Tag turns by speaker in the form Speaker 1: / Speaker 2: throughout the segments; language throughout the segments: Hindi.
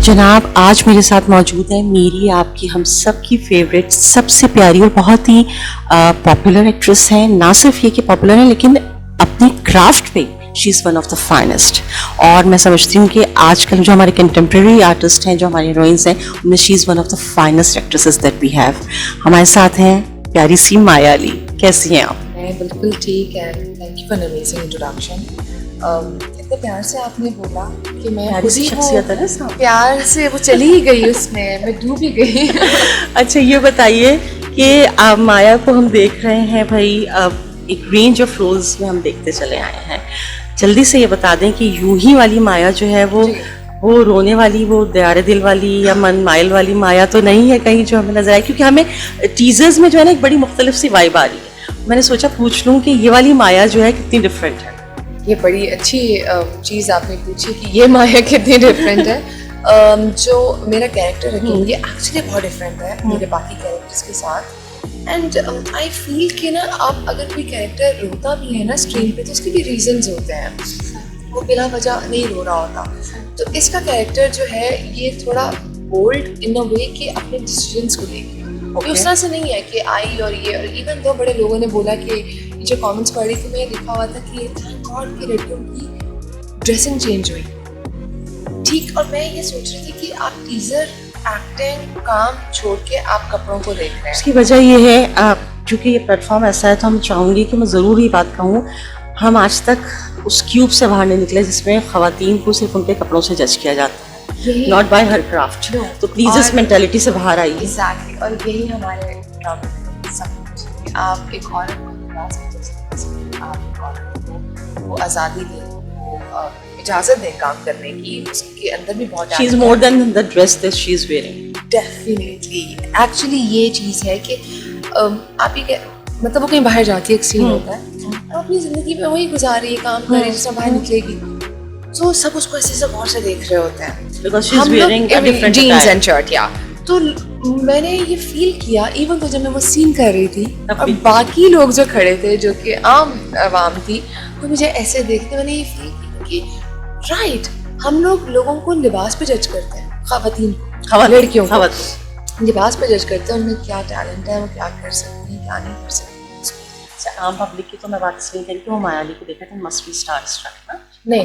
Speaker 1: जनाब आज मेरे साथ मौजूद है मेरी आपकी हम सब की फेवरेट सबसे प्यारी और बहुत ही पॉपुलर एक्ट्रेस हैं। ना सिर्फ ये कि पॉपुलर है लेकिन अपने क्राफ्ट पे she is one of the finest. और मैं समझती हूँ कि आजकल जो हमारे कंटेम्प्रेरी आर्टिस्ट हैं, जो हमारे हीरोइंस हैं, उनमें she is one of the finest actresses that we have. हमारे साथ हैं प्यारी सी माया अली। कैसी हैं आप?
Speaker 2: मैं बिल्कुल ठीक है। Thank you for an amazing introduction. इतने प्यार से आपने बोला कि मैं
Speaker 1: प्यारी सी शख्सियत है ना,
Speaker 2: प्यार से वो चली ही गई उसमें, मैं डूब ही गई।
Speaker 1: अच्छा ये बताइए कि माया को हम देख रहे हैं भाई, एक रेंज ऑफ रोल्स में हम देखते चले आए हैं। जल्दी से ये बता दें कि यूं ही वाली माया जो है वो रोने वाली, वो दयारे दिल वाली या मन माइल वाली माया तो नहीं है कहीं जो हमें नजर आए, क्योंकि हमें टीजर्स में जो है ना एक बड़ी मुख्तलिफ सी वाइब आ रही है। मैंने सोचा पूछ लूँ कि ये वाली माया जो है कितनी डिफरेंट है।
Speaker 2: ये बड़ी अच्छी चीज़ आपने पूछी कि ये माया कितनी डिफरेंट है। जो मेरा कैरेक्टर है ये एक्चुअली बहुत डिफरेंट है मेरे बाकी कैरेक्टर्स के साथ। एंड आई फील कि ना आप अगर कोई कैरेक्टर रोता भी है ना स्क्रीन पे तो उसके भी रीजंस होते हैं, वो बिना वजह नहीं रो रहा होता। तो इसका कैरेक्टर जो है ये थोड़ा बोल्ड इन अ वे कि अपने डिसीजंस को लेके उस तरह से नहीं है कि आई और ये, और इवन तो बड़े लोगों ने बोला कि जो कमेंट्स पढ़ी थी मैं लिखा हुआ था कि थैंक गॉड की लड़कियों की ड्रेसिंग चेंज हुई, ठीक। और मैं ये सोच रही थी कि आप टीजर एक्टिंग काम छोड़ के आप कपड़ों को देख रहे हैं।
Speaker 1: उसकी वजह ये है क्योंकि ये प्लेटफॉर्म ऐसा है तो हम चाहूँगी कि मैं ज़रूर ये बात कहूँ, हम आज तक उस क्यूब से बाहर नहीं निकले जिसमें ख़वातीन को सिर्फ उनके कपड़ों से जज किया जाता है, नॉट बाय हर क्राफ्ट। तो प्लीज इस मेंटालिटी से बाहर आइए।
Speaker 2: एग्जैक्टली, और यही हमारे सब कुछ। आप एक औरत को लिबास में जज कर सकते, आप एक औरत को वो आज़ादी दें, वो इजाज़त दें काम करने की, उसके अंदर भी बहुत
Speaker 1: she is more than the dress that she is wearing.
Speaker 2: Definitely actually ये चीज़ है कि आप ये मतलब वो कहीं बाहर जाती है, एक सीन होता है, और अपनी ज़िंदगी में वही गुजार रही है, काम कर रही है, जिसमें बाहर निकलेगी तो सब उसको ऐसे से गौर से देख रहे होते हैं
Speaker 1: because she is wearing a different
Speaker 2: jeans and shirt. या तो मैंने ये फील किया इवन तो जब मैं वो सीन कर रही थी और बाकी लोग जो खड़े थे जो कि आम आवाम थी वो मुझे ऐसे देखते, मैंने ये फील किया कि राइट हम लोग लोगों को लिबास पे जज करते हैं, ख़वातीन लड़कियों को लिबास पे जज करते हैं, उनमें क्या टैलेंट है, वो क्या कर सकती हैं, क्या नहीं कर सकती।
Speaker 1: आम पब्लिक की तो मैं बात इसलिए करी कि वो माया अली को देखा था, मस्ट बी स्टार स्ट्रक ना।
Speaker 2: नहीं,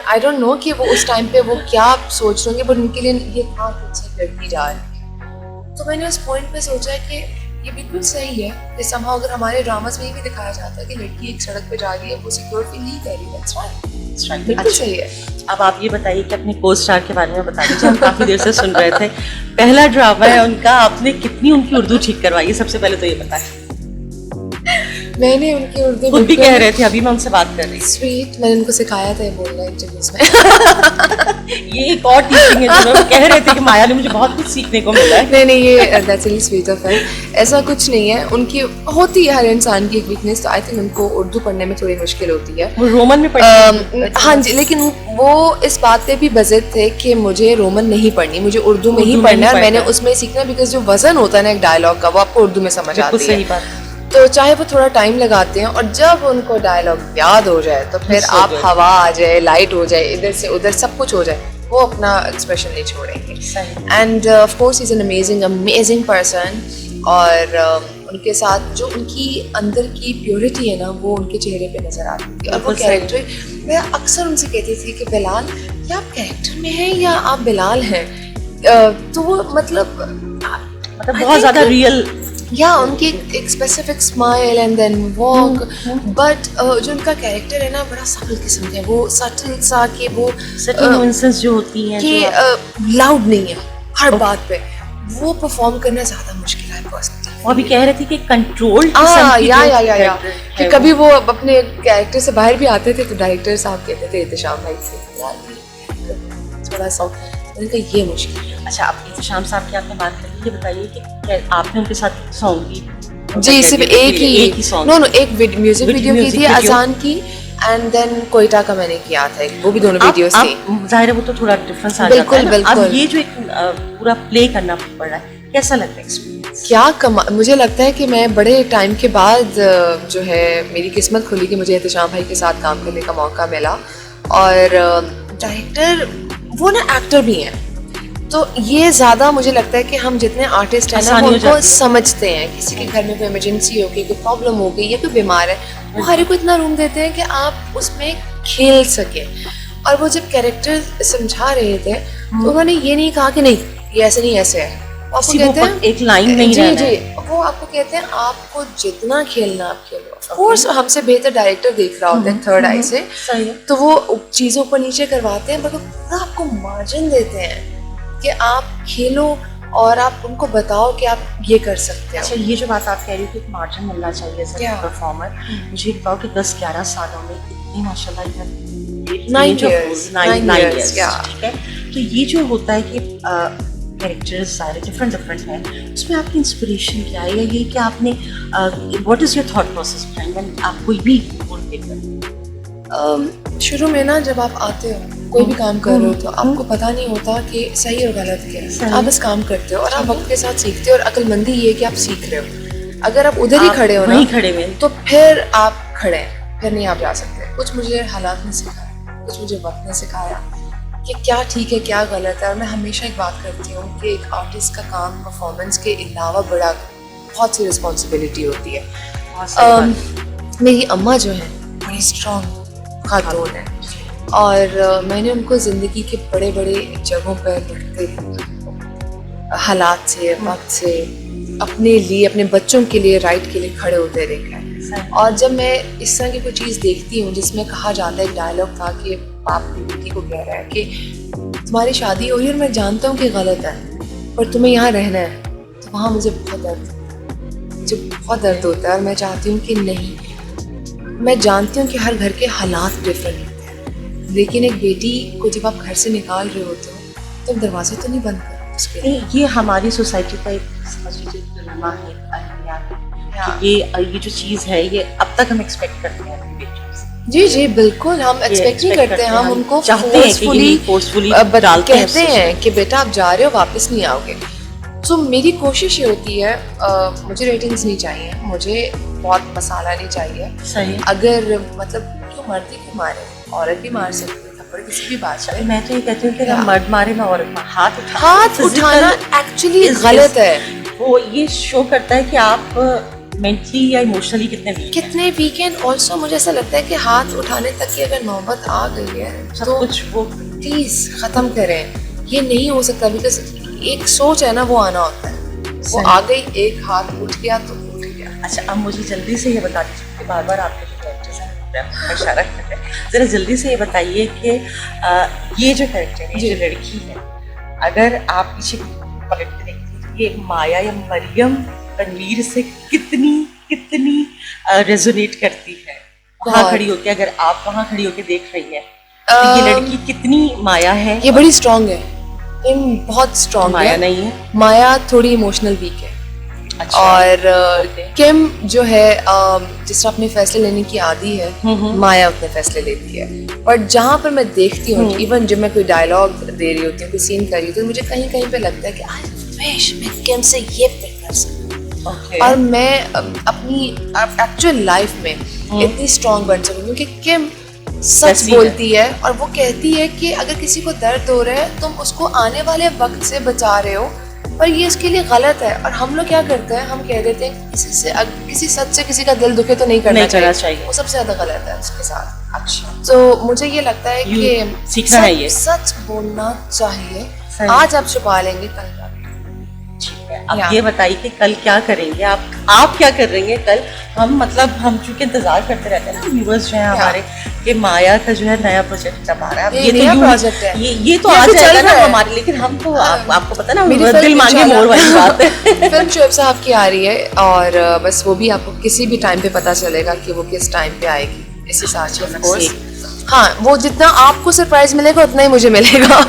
Speaker 2: आई डोंट नो कि वो उस टाइम पे वो क्या सोच रहे होंगे, बट उनके लिए ये था कि लड़की जा रही है। तो मैंने उस पॉइंट पे सोचा कि ये बिल्कुल सही है कि समहाउ अगर हमारे ड्रामास में ये भी दिखाया जाता है कि लड़की एक सड़क पे जा रही है, वो सिक्योर फील नहीं कर रही, दैट्स राइट, बिल्कुल सही है।
Speaker 1: अब आप ये बताइए कि अपने को स्टार के बारे में बता दीजिए, हम काफी देर से सुन रहे थे, पहला ड्रामा है उनका, आपने कितनी उनकी उर्दू ठीक करवाई, सबसे पहले तो ये बताएं।
Speaker 2: मैंने उनकी उर्दू
Speaker 1: खुद भी कह रहे थे, अभी मैं उनसे बात कर रही।
Speaker 2: स्वीट, मैंने उनको सिखाया था ये बोलना इंटरव्यूज में।
Speaker 1: ये एक और टीचिंग है जो कह रहे थे कि माया ने मुझे बहुत कुछ सीखने को मिला है।
Speaker 2: नहीं, ये that's really sweet of her. ऐसा कुछ नहीं है, उनकी होती है हर इंसान की एक वीकनेस, तो आई थिंक उनको उर्दू पढ़ने में थोड़ी मुश्किल होती है।
Speaker 1: वो रोमन में पढ़ी
Speaker 2: हाँ जी, लेकिन वो इस बात पे भी बज़िद थे कि मुझे रोमन नहीं पढ़नी, मुझे उर्दू में ही पढ़ना है, मैंने उसमें सीखना, बिकॉज जो वजन होता है ना एक डायलॉग का वो आपको उर्दू में समझ आती है। तो चाहे वो थोड़ा टाइम लगाते हैं, और जब उनको डायलॉग याद हो जाए तो फिर आप हवा आ जाए, लाइट हो जाए, इधर से उधर सब कुछ हो जाए, वो अपना एक्सप्रेशन नहीं छोड़ेंगे। End of course is an amazing person. और उनके साथ जो उनकी अंदर की प्योरिटी है ना वो उनके चेहरे पे नजर आती थी। और वो कैरेक्टर, मैं अक्सर उनसे कहती थी कि बिलाल क्या आप कैरेक्टर में हैं या आप बिलाल हैं? तो वो मतलब
Speaker 1: बहुत ज्यादा रियल,
Speaker 2: या उनकी एक specific smile and then walk, but जो उनका कैरेक्टर है ना बड़ा सटल किस्म का, वो सटल सा कि वो
Speaker 1: नुएंसेस जो होती हैं
Speaker 2: कि लाउड नहीं है हर बात पे, वो परफॉर्म करना ज्यादा मुश्किल है पर्सनली।
Speaker 1: वो अभी कह रहे थे कि कंट्रोल
Speaker 2: या कि कभी वो अपने कैरेक्टर से बाहर भी आते थे तो डायरेक्टर साहब कहते थे इत्तेशाम भाई से यार थोड़ा सा उनका ये मुश्किल है।
Speaker 1: अच्छा, अब इत्तेशाम साहब की आपने बात करी, ये बताइए कि आपने उनके साथ सॉन्ग की?
Speaker 2: जी, सिर्फ एक ही सॉन्ग, नो एक म्यूजिक वीडियो की थी अजान की, एंड देन कोयटा का मैंने किया था, वो भी दोनों वीडियोस थी।
Speaker 1: जाहिर है वो तो थोड़ा डिफरेंस आ जाता है ना। अब ये जो एक पूरा प्ले करना पड़ रहा है, कैसा लग रहा है एक्सपीरियंस?
Speaker 2: क्या मुझे लगता है कि मैं बड़े टाइम के बाद जो है मेरी किस्मत खुली कि मुझे इत्तेशाम भाई के साथ काम करने का मौका मिला। और डायरेक्टर वो ना एक्टर भी हैं, तो ये ज़्यादा मुझे लगता है कि हम जितने आर्टिस्ट हैं ना
Speaker 1: आसानी
Speaker 2: वो
Speaker 1: हो
Speaker 2: उनको
Speaker 1: जाती है।
Speaker 2: समझते हैं। किसी के घर में कोई इमरजेंसी हो गई, कोई प्रॉब्लम हो गई या कोई बीमार है, वो हर एक को इतना रूम देते हैं कि आप उसमें खेल सकें। और वो जब कैरेक्टर समझा रहे थे तो उन्होंने ये नहीं कहा कि नहीं ये ऐसे नहीं ऐसे है, वो आपको
Speaker 1: किसी को
Speaker 2: कहते हैं
Speaker 1: एक लाइन नहीं
Speaker 2: जी
Speaker 1: रहना
Speaker 2: जी,
Speaker 1: है।
Speaker 2: वो आपको कहते हैं आपको जितना खेलना आप खेलो। ऑफ कोर्स हमसे बेहतर डायरेक्टर देख रहा होता है थर्ड आई से,
Speaker 1: सही है।
Speaker 2: तो वो चीज़ों को नीचे करवाते हैं, बट वो पूरा आपको मार्जिन देते हैं कि आप खेलो और आप उनको बताओ कि आप ये कर सकते हो।
Speaker 1: अच्छा, ये जो बात आप कह रही हो कि एक मार्जिन मिलना चाहिए एज
Speaker 2: क्या?
Speaker 1: परफॉर्मर, मुझे बताओ कि 10-11 सालों में इतनी माशाल्लाह
Speaker 2: Nine years, 9 years, yeah.
Speaker 1: ठीक है। तो ये जो होता है कि कैरेक्टर्स सारे डिफरेंट हैं, उसमें आपकी इंस्पिरेशन क्या है, या ये कि आपने what is your thought process behind आप कोई भी रोल प्ले कर?
Speaker 2: शुरू में ना जब आप आते हो कोई भी काम कर रहे हो तो आपको पता नहीं होता कि सही और गलत क्या
Speaker 1: सही।
Speaker 2: है। आप बस काम करते हो और आप वक्त के साथ सीखते हो, और अक्लमंदी ये है कि आप सीख रहे हो। अगर आप उधर ही
Speaker 1: आप
Speaker 2: खड़े हो ना
Speaker 1: वहीं खड़े हुए हैं।
Speaker 2: तो फिर आप खड़े हैं, फिर नहीं आप जा सकते। कुछ मुझे हालात ने सिखाया, कुछ मुझे वक्त ने सिखाया कि क्या ठीक है क्या गलत है। और मैं हमेशा एक बात करती हूँ कि एक आर्टिस्ट का काम परफॉर्मेंस के अलावा बड़ा बहुत सी रिस्पॉन्सिबिलिटी होती है।
Speaker 1: बहुत सही बात।
Speaker 2: मेरी अम्मा जो है बड़ी स्ट्रॉन्ग खातून है, और मैंने उनको ज़िंदगी के बड़े बड़े जगहों पर लड़ते हालात से, वक्त से, अपने लिए अपने बच्चों के लिए राइट के लिए खड़े होते देखा है। और जब मैं इस तरह की कोई चीज़ देखती हूँ जिसमें कहा जाता है, एक डायलॉग था कि बाप की बेटी को कह रहा है कि तुम्हारी शादी हो रही है और मैं जानता हूँ कि गलत है पर तुम्हें यहाँ रहना है, तो वहाँ मुझे बहुत दर्द होता है। और मैं चाहती हूँ कि नहीं, मैं जानती हूँ कि हर घर के हालात डिफरेंट होते हैं, लेकिन एक बेटी को जब आप घर से निकाल रहे होते हो तो आप दरवाजे तो नहीं बंद कर उसके लिए।
Speaker 1: ये हमारी सोसाइटी का एक समझ लीजिए डिलेमा है, अलमिया है,
Speaker 2: हाँ।
Speaker 1: कि ये जो चीज़ है ये अब तक हम एक्सपेक्ट करते हैं अपनी बेटियों से।
Speaker 2: जी जी बिल्कुल, हम एक्सपेक्ट नहीं करते हैं, हम उनको
Speaker 1: चाहते हैं कि ये फोर्सफुली डालते हैं
Speaker 2: कहते हैं कि बेटा आप जा रहे हो वापस नहीं आओगे। तो मेरी कोशिश ये होती है, मुझे रेटिंग्स नहीं चाहिए, मुझे बहुत मसाला नहीं चाहिए।
Speaker 1: सही है।
Speaker 2: अगर मतलब क्यों मर्दी क्यों मारे, औरत भी मार सकती है थप्पड़ किसी भी बात से।
Speaker 1: मैं तो ये कहती हूँ कि ना मर्द मारे ना औरत मारे,
Speaker 2: हाथ उठाना एक्चुअली गलत है।
Speaker 1: वो ये शो करता है कि आप मेंटली या इमोशनली कितने वीक हैं।
Speaker 2: कितने वीकेंड ऑल्सो मुझे ऐसा लगता है कि हाथ उठाने तक की अगर नौबत आ गई है
Speaker 1: सब
Speaker 2: तो
Speaker 1: कुछ वो
Speaker 2: प्लीज खत्म करें। ये नहीं हो सकता, बिकॉज एक सोच है ना वो आना होता है, वो
Speaker 1: सही।
Speaker 2: आ गई, एक हाथ उठ गया तो उठ गया।
Speaker 1: अच्छा, अब मुझे जल्दी से ये बता दीजिए कि बार बार आपके जो कैरेक्टर्स हैं इशारा कर रहे हैं, जरा जल्दी से ये बताइए कि ये जो कैरेक्टर है, ये जो लड़की है, अगर आप पीछे पलट के देखते हैं ये माया या मरियम रणवीर से कितनी रेजोनेट करती है वहाँ
Speaker 2: बहुत।
Speaker 1: खड़ी होके, अगर आप वहाँ खड़ी होके देख रही है तो ये लड़की कितनी माया है?
Speaker 2: ये बड़ी स्ट्रांग है, इन बहुत स्ट्रांग
Speaker 1: माया
Speaker 2: है।
Speaker 1: नहीं है?
Speaker 2: माया थोड़ी इमोशनल वीक है।
Speaker 1: अच्छा।
Speaker 2: और किम जो है जिस तरह अपने फैसले लेने की आदी है, माया अपने फैसले लेती है। बट जहाँ पर मैं देखती हूँ, इवन जब मैं कोई डायलॉग दे रही होती हूँ, कोई सीन कर रही होती हूँ, तो मुझे कहीं कहीं पे लगता है कि आई विश मैं किम से ये पिक कर सकूँ। और मैं अपनी एक्चुअल लाइफ में इतनी स्ट्रांग बन सकूँ, क्योंकि किम सच बोलती है और वो कहती है कि अगर किसी को दर्द हो रहा है तुम उसको आने वाले वक्त से बचा रहे हो, पर ये इसके लिए गलत है। और हम लोग क्या करते हैं, हम कह देते हैं किसी सच से किसी का दिल दुखे तो नहीं करना चाहिए। वो सबसे ज्यादा गलत है उसके साथ।
Speaker 1: अच्छा,
Speaker 2: तो मुझे ये लगता है कि
Speaker 1: सीखना है ये।
Speaker 2: सच बोलना चाहिए। आज आप छुपा लेंगे कल का।
Speaker 1: अब ये बताइए कि कल क्या करेंगे आप क्या कर रही हैं कल? हम चूंकि इंतजार करते रहते हैं ना व्यूअर्स जो है हमारे, कि माया का जो है नया प्रोजेक्ट कब आ रहा है।
Speaker 2: ये नया प्रोजेक्ट है,
Speaker 1: ये तो आ जाएगा ना हमारे, लेकिन हम तो आपको पता ना दिल मांगे मोर वाली बात है।
Speaker 2: फिल्म शोएब साहब की आ रही है, और बस वो भी आपको किसी भी टाइम पे पता चलेगा कि वो किस टाइम पे आएगी, इस हिसाब से। ऑफ कोर्स हाँ, वो जितना आपको सरप्राइज मिलेगा उतना ही मुझे मिलेगा।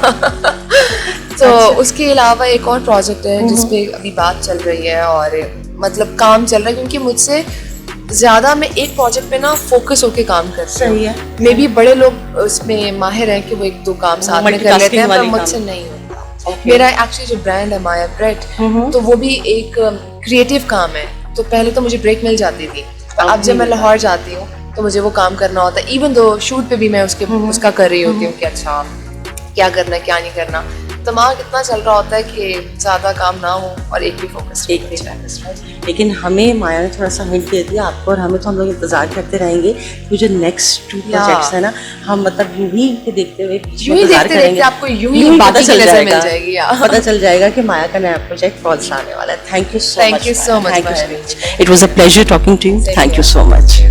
Speaker 2: तो उसके अलावा एक और प्रोजेक्ट है जिसपे अभी बात चल रही है, और मतलब काम चल रहा है, क्योंकि मुझसे ज्यादा मैं एक प्रोजेक्ट पे ना फोकस होके काम करती हूँ।
Speaker 1: सही है।
Speaker 2: मे बी बड़े लोग उसमें माहिर हैं कि वो एक दो काम साथ में कर लेते हैं, पर मुझसे नहीं होता। मेरा एक्चुअली जो ब्रांड है माया ब्रेड, तो वो भी एक क्रिएटिव काम है। तो पहले तो मुझे ब्रेक मिल जाती थी, अब जब मैं लाहौर जाती हूँ तो मुझे वो काम करना होता है। इवन दो शूट पे भी मैं उसका कर रही होती हूँ कि अच्छा क्या करना है क्या नहीं करना, दिमाग इतना चल रहा होता है कि ज़्यादा काम ना हो और एक भी फोकस
Speaker 1: लेकिन हमें माया ने थोड़ा सा हिंट दे दिया आपको और हमें, तो हम लोग इंतजार करते रहेंगे कि जो नेक्स्ट 2 प्रोजेक्ट्स है ना, हम मतलब यूं ही के देखते हुए
Speaker 2: यूं ही देखते देखते आपको यूं ही
Speaker 1: पता चल
Speaker 2: नजर
Speaker 1: जाएगा,
Speaker 2: मिल जाएगी।
Speaker 1: पता चल जाएगा कि माया का नया प्रोजेक्ट कौन सा आने वाला है। Thank you so much.
Speaker 2: Thank you so much for having me.
Speaker 1: It was a pleasure talking to you. Thank you so much.